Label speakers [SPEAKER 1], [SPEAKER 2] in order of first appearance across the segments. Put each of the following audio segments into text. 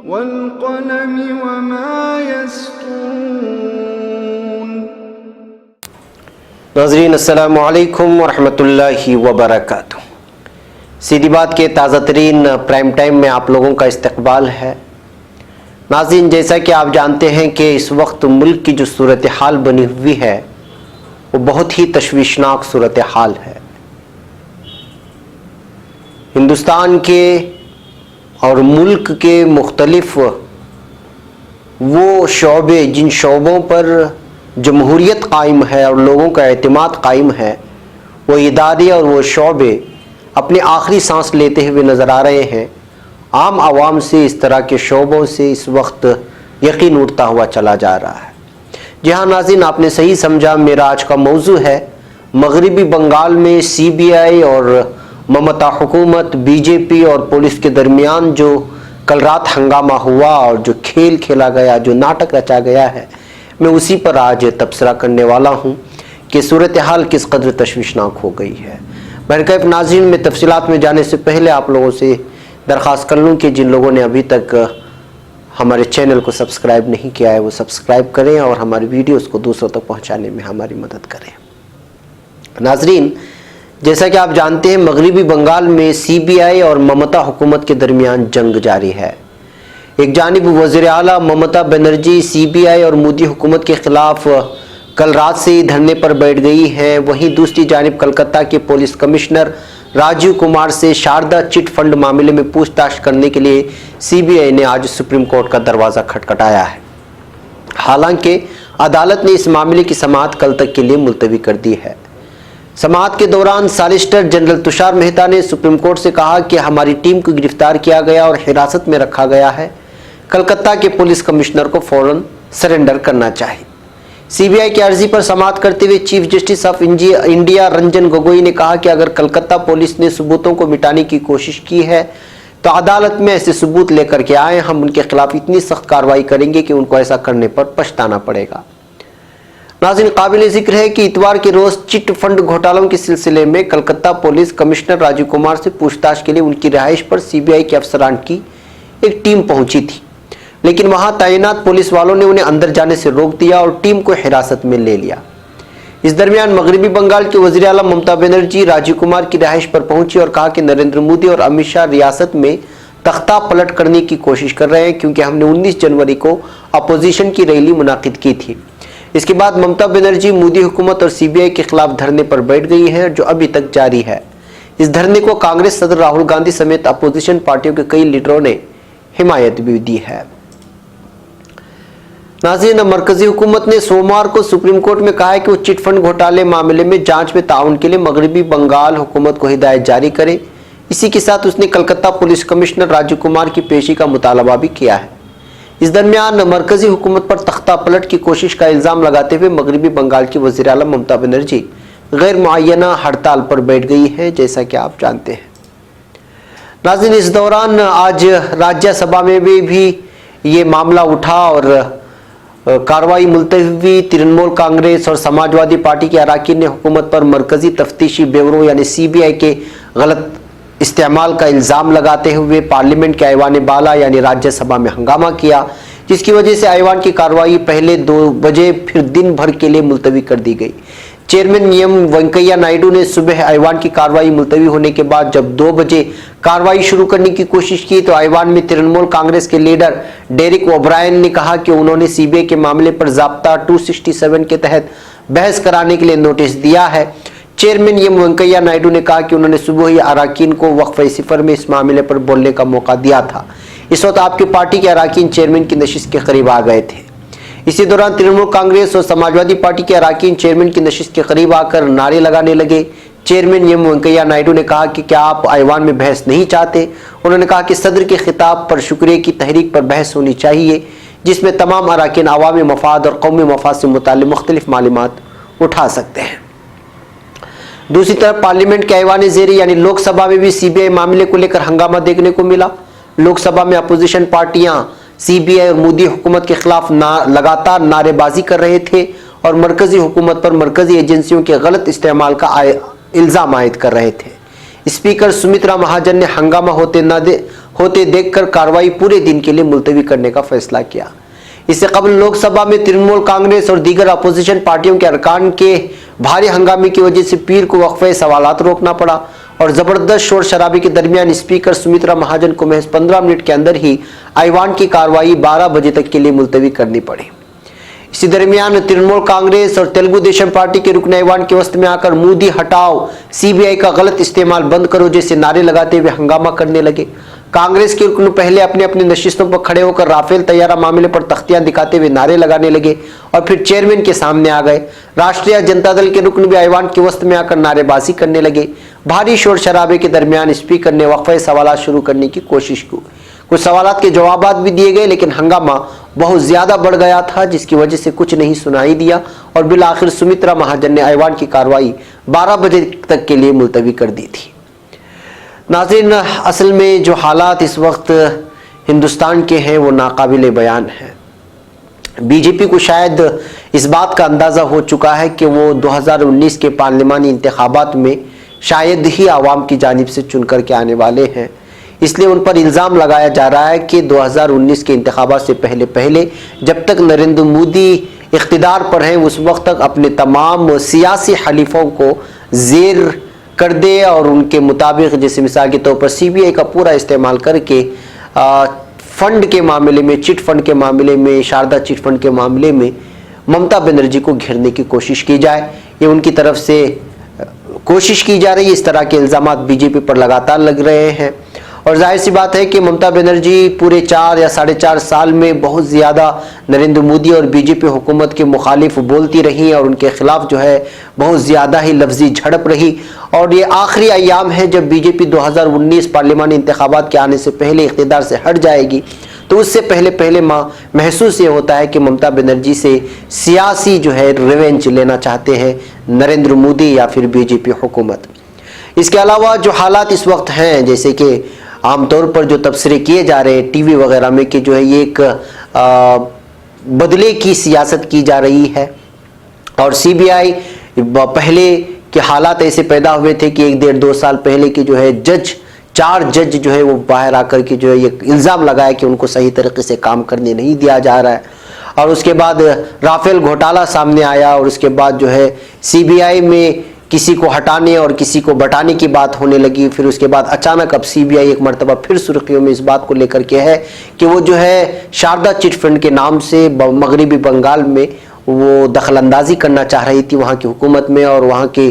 [SPEAKER 1] वल्क़लमि वमा यस्तूरून।
[SPEAKER 2] नाज़रीन अस्सलामु अलैकुम वरहमतुल्लाहि वबरकातुहू। सीधी बात के ताज़ा तरीन प्राइम टाइम में आप लोगों का इस्तकबाल है। नाज़रीन, जैसा कि आप जानते हैं कि इस वक्त मुल्क की जो सूरत हाल बनी हुई है वो बहुत ही तशवीशनाक सूरत हाल है। हिंदुस्तान के और मुल्क के मुख्तलिफ वो शोबे जिन शोबों पर जमहूरियत कायम है और लोगों का एतमाद कायम है, वो इदारे और वो शोबे अपनी आखिरी सांस लेते हुए नज़र आ रहे हैं। आम आवाम से इस तरह के शोबों से इस वक्त यकीन उठता हुआ चला जा रहा है। जी हाँ नाज़रीन, आपने सही समझा। मेरा आज का मौजू है मगरिबी बंगाल में CBI और ममता हुकूमत, BJP और पुलिस के दरमियान जो कल रात हंगामा हुआ और जो खेल खेला गया, जो नाटक रचा गया है, मैं उसी पर आज तबसरा करने वाला हूँ कि सूरत हाल किस कदर तशवीशनाक हो गई है। बहरकैफ नाज़रीन, में तफसीलात में जाने से पहले आप लोगों से दरख्वास्त कर लूँ कि जिन लोगों ने अभी तक हमारे चैनल को सब्सक्राइब नहीं किया है वो सब्सक्राइब करें और हमारी वीडियोस को दूसरों तक पहुँचाने में हमारी मदद करें। नाज़रीन, जैसा कि आप जानते हैं मगरिबी बंगाल में CBI और ममता हुकूमत के दरमियान जंग जारी है। एक जानिब वज़ीर आला ममता बनर्जी CBI और मोदी हुकूमत के खिलाफ कल रात से ही धरने पर बैठ गई हैं। वहीं दूसरी जानिब कलकत्ता के पुलिस कमिश्नर राजीव कुमार से शारदा चिट फंड मामले में पूछताछ करने के लिए CBI ने आज सुप्रीम कोर्ट का दरवाज़ा खटखटाया है। हालांकि अदालत ने इस मामले की समाअत कल तक के लिए मुलतवी कर दी है। समाअत के दौरान सॉलिसिटर जनरल तुषार मेहता ने सुप्रीम कोर्ट से कहा कि हमारी टीम को गिरफ्तार किया गया और हिरासत में रखा गया है। कलकत्ता के पुलिस कमिश्नर को फौरन सरेंडर करना चाहिए। CBI की अर्जी पर समाअत करते हुए chief justice of India Ranjan Gogoi ने कहा कि अगर कलकत्ता पुलिस ने सबूतों को मिटाने की कोशिश की है तो अदालत में ऐसे सबूत लेकर के आए। हम उनके खिलाफ इतनी सख्त कार्रवाई करेंगे कि उनको ऐसा करने पर पछताना पड़ेगा। नाज़रीन, काबिल जिक्र है कि इतवार के रोज चिट फंड घोटालों के सिलसिले में कलकत्ता पुलिस कमिश्नर राजीव कुमार से पूछताछ के लिए उनकी रिहाइश पर CBI के अफसरान की एक टीम पहुंची थी, लेकिन वहां तैनात पुलिस वालों ने उन्हें अंदर जाने से रोक दिया और टीम को हिरासत में ले लिया। इस दरमियान मगरिबी बंगाल के वज़ीर आला ममता बनर्जी राजीव कुमार की रिहाइश पर पहुंची और कहा कि नरेंद्र मोदी और अमित शाह रियासत में तख्ता पलट करने की कोशिश कर रहे हैं, क्योंकि हमने 19 जनवरी को अपोजिशन की रैली मुनाकिद की थी। इसके बाद ममता बनर्जी मोदी हुकूमत और CBI के खिलाफ धरने पर बैठ गई हैं, जो अभी तक जारी है। इस धरने को कांग्रेस सदर राहुल गांधी समेत अपोजिशन पार्टियों के कई लीडरों ने हिमायत भी दी है। नाज़रीन, मरकजी हुकूमत ने सोमवार को सुप्रीम कोर्ट में कहा है कि वो चिट फंड घोटाले मामले में जांच में ताउन के लिए मगरिबी बंगाल हुकूमत को हिदायत जारी करे। इसी के साथ उसने कलकत्ता पुलिस कमिश्नर राजीव कुमार की पेशी का मुतालबा भी किया है। इस दरमियान मरकजी हुकूमत पर तख्ता पलट की कोशिश का इल्ज़ाम लगाते हुए मगरिबी बंगाल की वज़ीर आला ममता बनर्जी गैर मुअय्यना हड़ताल पर बैठ गई है, जैसा कि आप जानते हैं। नाज़रीन, इस दौरान आज राज्यसभा में भी ये मामला उठा और कार्रवाई मुलतवी हुई। तृणमूल कांग्रेस और समाजवादी पार्टी के अराकीन ने हुकूमत पर मरकजी तफ्तीशी ब्यूरो यानी CBI के गलत इस्तेमाल का इल्ज़ाम लगाते हुए पार्लियामेंट के ऐवान बाला यानी राज्यसभा में हंगामा किया, जिसकी वजह से ऐवान की कार्रवाई पहले 2 बजे फिर दिन भर के लिए मुलतवी कर दी गई। चेयरमैन एम वेंकैया नायडू ने सुबह ऐवान की कार्रवाई मुलतवी होने के बाद जब 2 बजे कार्रवाई शुरू करने की कोशिश की तो ऐवान में तृणमूल कांग्रेस के लीडर डेरिक ओब्रायन ने कहा कि उन्होंने CBI के मामले पर ज़ाब्ता 267 के तहत बहस कराने के लिए नोटिस दिया है। चेयरमैन एम वेंकैया नायडू ने कहा कि उन्होंने सुबह ही अराकीन को वक्फ सिफर में इस मामले पर बोलने का मौका दिया था। इस वक्त आपकी पार्टी के अराकीन चेयरमैन की नशिस्त के करीब आ गए थे। इसी दौरान तृणमूल कांग्रेस और समाजवादी पार्टी के अराकीन चेयरमैन की नशिस्त के करीब आकर नारे लगाने लगे। चेयरमैन एम वेंकैया नायडू ने कहा कि क्या आप ऐवान में बहस नहीं चाहते। उन्होंने कहा कि सदर के खिताब पर शुक्रिया की तहरीक पर बहस होनी चाहिए, जिसमें तमाम अराकीन अवामी मफाद और कौमी मफाद से मुताल्लिक़ मुख्तलिफ मालूमात उठा सकते हैं। दूसरी तरफ पार्लियामेंट के ऐवान ज़ेरी यानी लोकसभा में भी CBI मामले को लेकर हंगामा देखने को मिला। लोकसभा में अपोजिशन पार्टियां CBI और मोदी हुकूमत के खिलाफ लगातार नारेबाजी कर रहे थे और मरकजी हुकूमत पर मरकजी एजेंसियों के गलत इस्तेमाल का इल्ज़ाम आयद कर रहे थे। स्पीकर सुमित्रा महाजन ने हंगामा होते देखकर कार्रवाई पूरे दिन के लिए मुलतवी करने का फैसला किया। इससे कबल लोकसभा में तृणमूल कांग्रेस और दीगर अपोजिशन पार्टियों के अरकान के भारी हंगामे की वजह से पीर को वक्फे सवालात रोकना पड़ा और जबरदस्त शोर शराबे के दरमियान स्पीकर सुमित्रा महाजन को महज 15 मिनट के अंदर ही ऐवान की कार्रवाई 12 बजे तक के लिए मुलतवी करनी पड़ी। इसी दरमियान तृणमूल कांग्रेस और तेलुगु देशम पार्टी के रुकन ऐवान के वस्त में आकर मोदी हटाओ, सीबीआई का गलत इस्तेमाल बंद करो जैसे नारे लगाते हुए हंगामा करने लगे। कांग्रेस के रुकन पहले अपने अपने नशिस्तों पर खड़े होकर राफेल तैयारा मामले पर तख्तियां दिखाते हुए नारे लगाने लगे और फिर चेयरमैन के सामने आ गए। राष्ट्रीय जनता दल के रुकन भी ऐवान के वस्त में आकर नारेबाजी करने लगे। भारी शोर शराबे के दरमियान स्पीकर ने वक्फे सवाल शुरू करने की कोशिश की। कुछ सवालात के जवाब भी दिए गए, लेकिन हंगामा बहुत ज्यादा बढ़ गया था, जिसकी वजह से कुछ नहीं सुनाई दिया और बिल आखिर सुमित्रा महाजन ने ऐवान की कार्रवाई 12 बजे तक के लिए मुलतवी कर दी थी। नाज़रीन, असल में जो हालात इस वक्त हिंदुस्तान के हैं वो नाकाबिले बयान है। बीजेपी को शायद इस बात का अंदाज़ा हो चुका है कि वो 2019 के पार्लिमानी इंतखाबात में शायद ही आवाम की जानिब से चुन कर के आने वाले हैं। इसलिए उन पर इल्ज़ाम लगाया जा रहा है कि 2019 के इंतखाबात से पहले जब तक नरेंद्र मोदी इख्तिदार पर हैं उस वक्त तक अपने तमाम सियासी हलीफों को ज़ेर कर दे और उनके मुताबिक, जैसे मिसाल के तौर पर सीबीआई का पूरा इस्तेमाल करके फंड के मामले में, चिट फंड के मामले में, शारदा चिट फंड के मामले में ममता बनर्जी को घेरने की कोशिश की जाए। ये उनकी तरफ से कोशिश की जा रही है। इस तरह के इल्ज़ामात बीजेपी पर लगातार लग रहे हैं और जाहिर सी बात है कि ममता बनर्जी पूरे 4 या 4.5 साल में बहुत ज़्यादा नरेंद्र मोदी और बीजेपी हुकूमत के मुखालिफ बोलती रही और उनके खिलाफ जो है बहुत ज़्यादा ही लफ्जी झड़प रही। और ये आखिरी अयाम है जब बीजेपी 2019 पार्लिमानी इंतखाबात के आने से पहले इख्तिदार से हट जाएगी, तो उससे पहले महसूस ये होता है कि ममता बनर्जी से सियासी जो है रिवेंज लेना चाहते हैं नरेंद्र मोदी या फिर बीजेपी हुकूमत। इसके अलावा जो हालात इस वक्त हैं, जैसे कि आमतौर पर जो तबसरे किए जा रहे हैं टीवी वगैरह में कि जो है ये एक बदले की सियासत की जा रही है और सीबीआई पहले के हालात ऐसे पैदा हुए थे कि 1-1.5-2 साल पहले की जो है 4 जज जो है वो बाहर आकर के जो है ये इल्ज़ाम लगाया कि उनको सही तरीके से काम करने नहीं दिया जा रहा है और उसके बाद राफेल घोटाला सामने आया और उसके बाद जो है सीबीआई में किसी को हटाने और किसी को बटाने की बात होने लगी। फिर उसके बाद अचानक अब सीबीआई एक मरतबा फिर सुर्खियों में इस बात को लेकर के है कि वो जो है शारदा चिट फंड के नाम से मगरबी बंगाल में वो दखलंदाजी करना चाह रही थी वहाँ की हुकूमत में और वहाँ के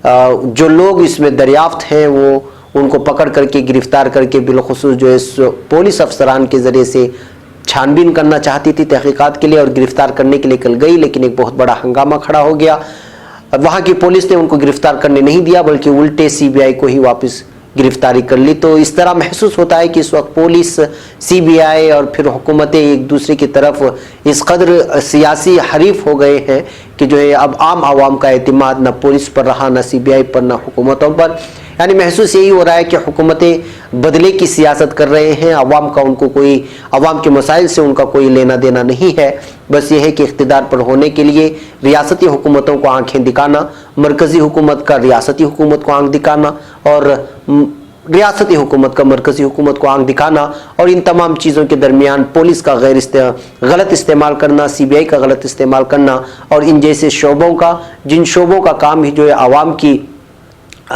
[SPEAKER 2] जो लोग इसमें दरियाफ्त हैं वो उनको पकड़ करके गिरफ्तार करके बिलखुसूस जो है पुलिस अफसरान के ज़रिए से छानबीन करना चाहती थी तहकीकात के लिए और गिरफ्तार करने के लिए कल गई, लेकिन एक बहुत बड़ा हंगामा खड़ा हो गया। वहाँ की पुलिस ने उनको गिरफ्तार करने नहीं दिया बल्कि उल्टे सीबीआई को ही वापस गिरफ्तारी कर ली। तो इस तरह महसूस होता है कि इस वक्त पुलिस, सीबीआई और फिर हुकूमतें एक दूसरे की तरफ इस कदर सियासी हरीफ हो गए हैं कि जो है अब आम आवाम का एतमाद न पुलिस पर रहा, न सीबीआई पर, न हुकूमतों पर। यानी महसूस यही हो रहा है कि हुकूमतें बदले की सियासत कर रहे हैं, अवाम के मसाइल से उनका कोई लेना देना नहीं है। बस ये है कि इख्तिदार पर होने के लिए रियासती हुकूमतों को आंखें दिखाना, मरकज़ी हुकूमत का रियासती हुकूमत को आंख दिखाना और रियासती हुकूमत का मरकज़ी हुकूमत को आंख दिखाना और इन तमाम चीज़ों के दरमियान पुलिस का गलत इस्तेमाल करना, सीबीआई का गलत इस्तेमाल करना और इन जैसे शोबों का, जिन शोबों का काम ही जो है आवाम की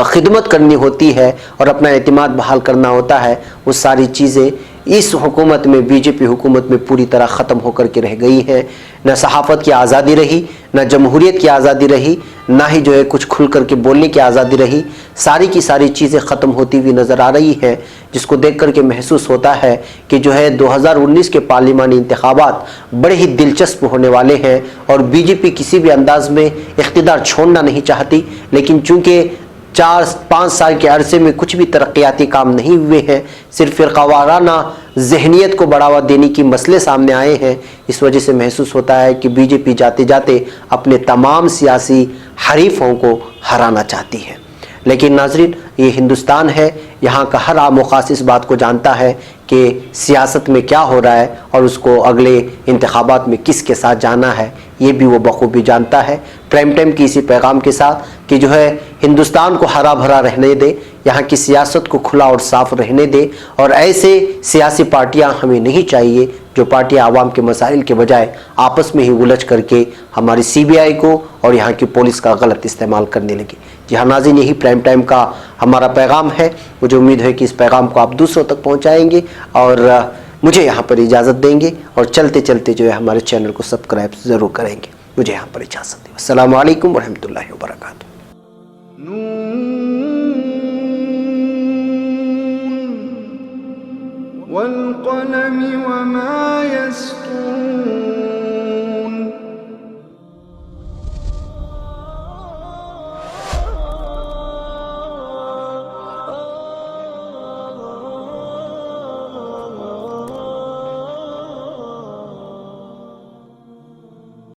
[SPEAKER 2] खिदमत करनी होती है और अपना एतमाद बहाल करना होता है, वो सारी चीज़ें इस हुकूमत में, बीजेपी हुकूमत में पूरी तरह ख़त्म होकर के रह गई हैं। न सहाफ़त की आज़ादी रही, न जमहूरियत की आज़ादी रही, ना ही जो है कुछ खुल कर के बोलने की आज़ादी रही। सारी की सारी चीज़ें ख़त्म होती हुई नज़र आ रही हैं, जिसको देख कर के महसूस होता है कि जो है 2019 के पार्लिमानी इंतखाबात बड़े ही दिलचस्प होने वाले हैं और बीजेपी किसी भी अंदाज में इख्तिदार छोड़ना नहीं चाहती, लेकिन चूँकि 4-5 साल के अरसे में कुछ भी तरक्याती काम नहीं हुए हैं, सिर्फ फ़िरक़ावाराना ज़हनियत को बढ़ावा देने की मसले सामने आए हैं। इस वजह से महसूस होता है कि बीजेपी जाते जाते अपने तमाम सियासी हरीफों को हराना चाहती है। लेकिन नाज़रीन, ये हिंदुस्तान है, यहाँ का हर आम ख़ास इस बात को जानता है कि सियासत में क्या हो रहा है और उसको अगले इंतखाबात में किसके साथ जाना है, ये भी वो बखूबी जानता है। प्राइम टाइम की इसी पैगाम के साथ कि जो है हिंदुस्तान को हरा भरा रहने दे, यहाँ की सियासत को खुला और साफ रहने दें। और ऐसे सियासी पार्टियाँ हमें नहीं चाहिए जो पार्टियाँ आवाम के मसाइल के बजाय आपस में ही उलझ करके हमारी CBI को और यहाँ की पुलिस का गलत इस्तेमाल करने लगी। जी हाँ नाज़रीन, यही प्राइम टाइम का हमारा पैगाम है। मुझे उम्मीद है कि इस पैगाम को आप दूसरों तक पहुँचाएँगे और मुझे यहाँ पर इजाज़त देंगे और चलते चलते जो है हमारे चैनल को सब्सक्राइब ज़रूर करेंगे। मुझे यहाँ पर इजाज़त दें। अस्सलामु अलैकुम वरहमतुल्लाहि वबरकातुहू।
[SPEAKER 1] वल क़लम वमा